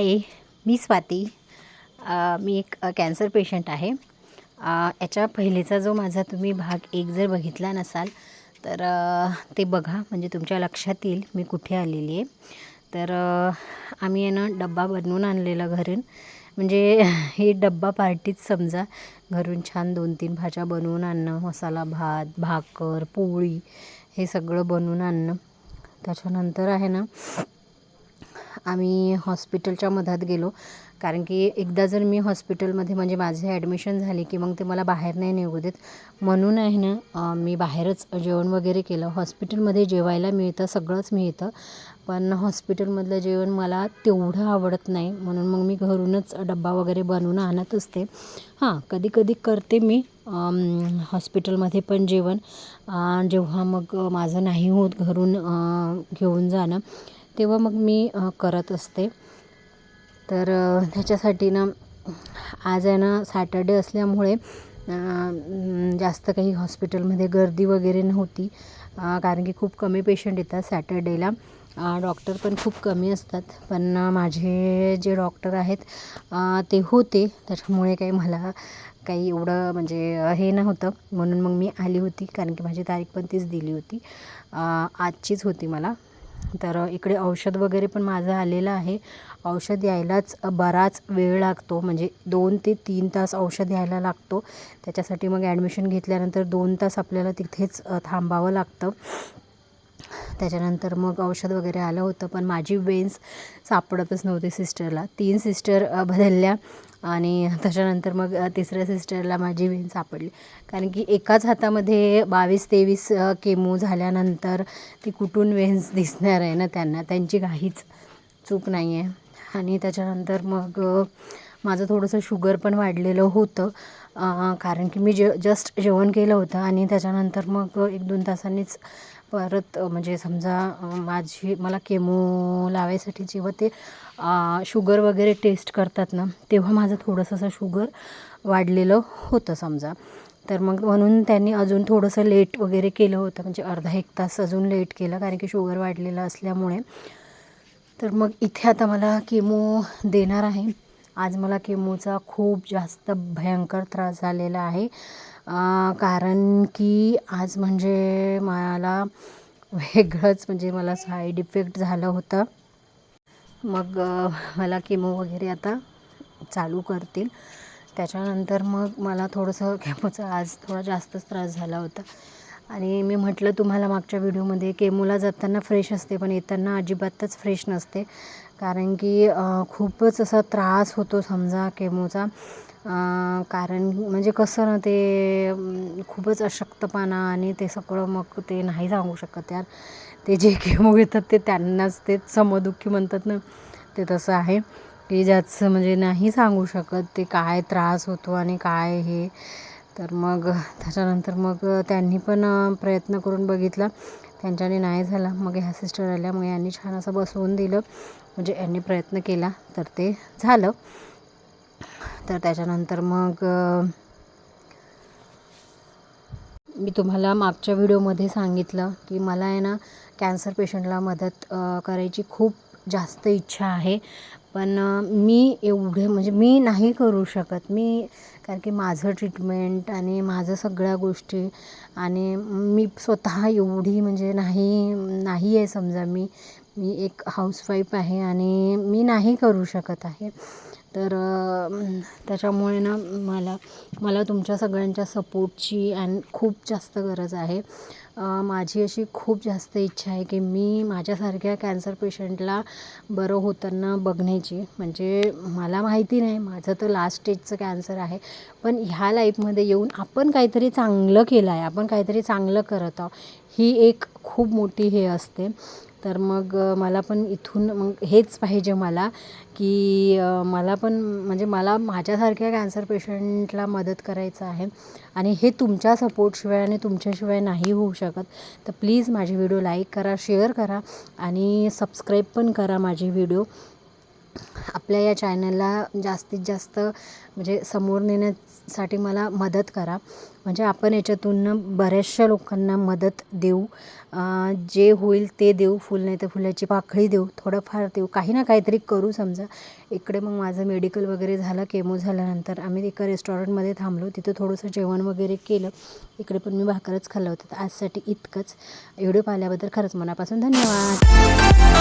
हाय, मी स्वाती. मी एक cancer patient आहे. याच्या पहिलेचा जो माझा तुम्ही भाग 1 जर बघितला नसाल तर ते बघा, म्हणजे तुमच्या लक्षात येईल मी कुठे आलेली आहे. तर आम्ही आहे ना डब्बा बनवून आणलेला घरून, म्हणजे ही डब्बा पार्टीच समजा. घरून छान 2-3 भाज्या बनवून आणणं, मसाला भात, भाकर, पोळी हे सगळं बनवून आणणं. त्याच्यानंतर आहे ना आम्ही हॉस्पिटलच्या मधात गेलो, कारण की एकदा जर मी हॉस्पिटलमध्ये म्हणजे माझे ॲडमिशन झाले की मग ते मला बाहेर नाही निघू देत. म्हणून आहे ना मी बाहेरच जेवण वगैरे केलं. हॉस्पिटलमध्ये जेवायला मिळतं, सगळंच मिळतं, पण हॉस्पिटलमधलं जेवण मला तेवढं आवडत नाही. म्हणून मग मी घरूनच डब्बा वगैरे बनवून आणत असते. हां, कधी कधी करते मी हॉस्पिटलमध्ये पण जेवण, जेव्हा मग माझं नाही होत घरून घेऊन जाणं, तेव्हा मग मी करत असते. तर त्याच्यासाठी ना आज आहे ना सॅटर्डे असल्यामुळे जास्त काही हॉस्पिटलमध्ये गर्दी वगैरे नव्हती, कारण की खूप कमी पेशंट येतात सॅटर्डेला. डॉक्टर पण खूप कमी असतात, पण माझे जे डॉक्टर आहेत ते होते, त्याच्यामुळे काही मला काही एवढं म्हणजे हे नव्हतं. म्हणून मग मी आली होती, कारण की माझी तारीख पण तीच दिली होती, आजचीच होती मला. तर इकडे औषध वगैरे पण माझं आलेलं आहे. औषध यायलाच बराच वेळ लागतो, म्हणजे 2 ते 3 तास औषध यायला लागतो. त्याच्यासाठी मग ॲडमिशन घेतल्यानंतर 2 तास आपल्याला तिथेच थांबावं लागतं. त्याच्यानंतर मग औषध वगैरे आलं होतं, पण माझी वेन्स सापडतच नव्हती सिस्टरला. 3 सिस्टर बदलल्या आणि त्याच्यानंतर मग तिसऱ्या सिस्टरला माझी वेन सापडली. कारण की एकाच हातामध्ये 22-23 केमो झाल्यानंतर ती कुठून वेन्स दिसणार आहे ना त्यांना, त्यांची काहीच चूक नाही आहे. आणि त्याच्यानंतर मग माझं थोडंसं शुगर पण वाढलेलं होतं, कारण की मी जस्ट जेवण केलं होतं आणि त्याच्यानंतर मग 1-2 तासांनीच परत म्हणजे समजा मला केमो लावायसाठी जेव्हा ते शुगर वगैरे टेस्ट करतात ना, तेव्हा माझं थोडंसं असं शुगर वाढलेलं होतं समजा. तर मग म्हणून त्यांनी अजून थोडंसं लेट वगैरे केलं होतं, म्हणजे अर्धा-1 तास अजून लेट केलं, कारण की शुगर वाढलेलं असल्यामुळे. तर मग इथे आता मला केमो देणार आहे. आज मला केमोचा खूप जास्त भयंकर त्रास झालेला आहे, कारण की आज म्हणजे मला वेगळंच म्हणजे मला साईड इफेक्ट झालं होतं. मग मला केमो वगैरे आता चालू करतील. त्याच्यानंतर मग मला थोडंसं केमोचा आज थोडा जास्तच त्रास झाला होता. आणि मी म्हटलं तुम्हाला मागच्या व्हिडिओमध्ये, केमोला जाताना फ्रेश असते पण येताना अजिबातच फ्रेश नसते, कारण की खूपच असा त्रास होतो समजा केमोचा. कारण म्हणजे कसं ना ते खूपच अशक्तपणा आणि ते सगळं, मग ते नाही सांगू शकत यार. ते जे केमो घेतात ते त्यांनाच ते समदुःखी म्हणतात ना, ते तसं आहे की ज्याचं म्हणजे नाही सांगू शकत ते काय त्रास होतो आणि काय हे. तर मग त्याच्यानंतर मग त्यांनी पण प्रयत्न करून बघितला, त्यांच्याने नाही झाला. मग ह्या सिस्टर आल्या, मग यांनी छान असं बसवून दिलं, म्हणजे यांनी प्रयत्न केला तर ते झालं. तर त्याच्यानंतर मग मी तुम्हाला मागच्या व्हिडिओमध्ये सांगितलं की मला आहे ना कॅन्सर पेशंटला मदत करायची खूप जास्त इच्छा आहे, पण मी एवढे म्हणजे मी नाही करू शकत. कारण की माझं ट्रीटमेंट आणि माझं सगळ्या गोष्टी, आणि मी स्वतः एवढी म्हणजे नाही आहे समजा. मी एक हाऊसवाईफ आहे आणि मी नाही करू शकत आहे. तर त्याच्यामुळे ना मला तुमच्या सगळ्यांच्या सपोर्टची आणि खूप जास्त गरज आहे. माझी अशी खूप जास्त इच्छा आहे की मी माझ्यासारख्या कॅन्सर पेशंटला बरं होताना बघण्याची. म्हणजे मला माहिती नाही, माझं तर लास्ट स्टेजचं कॅन्सर आहे, पण ह्या लाईफमध्ये येऊन आपण काहीतरी चांगलं केलं आहे, आपण काहीतरी चांगलं करत आहोत, ही एक खूप मोठी हे असते. तर मग मला पण इथून मग हेच पाहिजे मला, की मला पण म्हणजे मला माझ्यासारख्या कॅन्सर पेशंटला मदत करायचं आहे, आणि हे तुमच्या सपोर्टशिवाय आणि तुमच्याशिवाय नाही होऊ शकत. तर प्लीज माझी व्हिडिओ लाईक करा, शेअर करा आणि सबस्क्राईब पण करा माझी व्हिडिओ. आपल्या या चॅनलला जास्तीत जास्त म्हणजे समोर नेण्यासाठी मला मदत करा. म्हणजे आपण याच्यातून बऱ्याचशा लोकांना मदत देऊ. जे होईल ते देऊ. फुल नाही तर फुलाची पाकळी देऊ, थोडंफार देऊ, काही ना काहीतरी करू. समजा इकडे मग माझं मेडिकल वगैरे झालं, केमो झाल्यानंतर आम्ही एका रेस्टॉरंटमध्ये थांबलो. तिथं थोडंसं जेवण वगैरे केलं. इकडे पण मी भाकरच खाल्लं होतं. तर आजसाठी इतकंच. व्हिडिओ पाहिल्याबद्दल खरंच मनापासून धन्यवाद.